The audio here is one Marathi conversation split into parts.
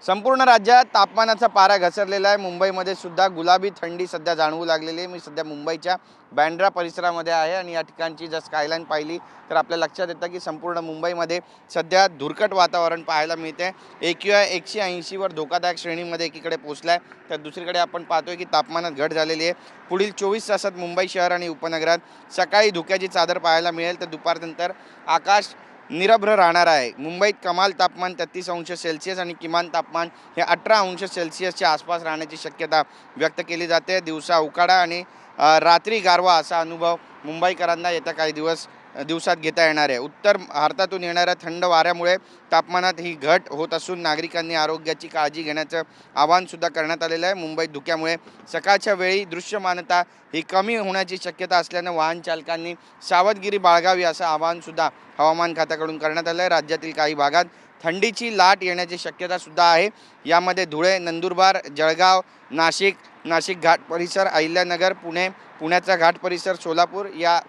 संपूर्ण राज्यात तापमानाचा पारा घसरलेला आहे। मुंबईमध्ये सुद्धा गुलाबी थंडी सध्या जाणवू लागलेली आहे। मी सध्या मुंबईच्या बँड्रा परिसरामध्ये आहे आणि या ठिकाणची जर स्कायलाईन पाहिली तर आपल्या लक्षात येतं की संपूर्ण मुंबईमध्ये सध्या धुरकट वातावरण पाहायला मिळते। AQI 180 वर धोकादायक श्रेणीमध्ये एकीकडे पोहोचला आहे, तर दुसरीकडे आपण पाहतोय की तापमानात घट झालेली आहे। पुढील 24 तासात मुंबई शहर आणि उपनगरात सकाळी धुक्याची चादर पाहायला मिळेल, तर दुपारनंतर आकाश निरभ्र राहणार आहे। मुंबईत कमाल तापमान 33 अंश सेल्सिअस आणि किमान तापमान हे 18 अंश सेल्सिअसच्या आसपास राहण्याची शक्यता व्यक्त केली जाते। दिवसा उकाडा आणि रात्री गारवा असा अनुभव मुंबईकरांना येत्या काही दिवसात घेता येणार आहे। उत्तर भारतातून येणाऱ्या थंड वाऱ्यामुळे तापमानात ही घट होत असून नागरिकांनी आरोग्याची काळजी घेण्याचं आवाहन सुद्धा करण्यात आलेलं आहे। मुंबईत धुक्यामुळे सकाळच्या वेळी दृश्यमानता ही कमी होण्याची शक्यता असल्यानं वाहन चालकांनी सावधगिरी बाळगावी असं आवाहन सुद्धा हवामान खात्याकडून करण्यात आलं आहे। राज्यातील काही भागात थंडीची लाट येण्याची शक्यता सुद्धा आहे। यामध्ये धुळे, नंदुरबार, जळगाव, नाशिक घाट परिसर, अहिल्यानगर, पुण्याचा घाट परिसर,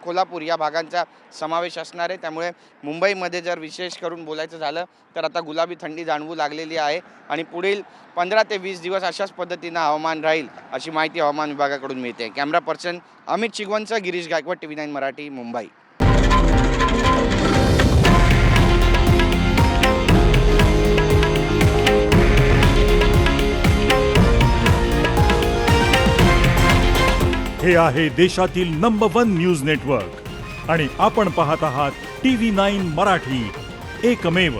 कोल्हापूर या भागांचा समावेश असणार आहे। त्यामुळे मुंबईमध्ये जर विशेष करून बोलायचं झालं तर आता गुलाबी थंडी जाणवू लागलेली आहे आणि पुढील 15 ते 20 दिवस अशाच पद्धतीनं हवामान राहील अशी माहिती हवामान विभागाकडून मिळते। कॅमेरा पर्सन अमित चिगवणचा, गिरीश गायकवाड, TV9 मराठी, मुंबई। हे आहे देशातील नंबर 1 न्यूज नेटवर्क आणि आपण पाहत आहात TV9 मराठी, एकमेव।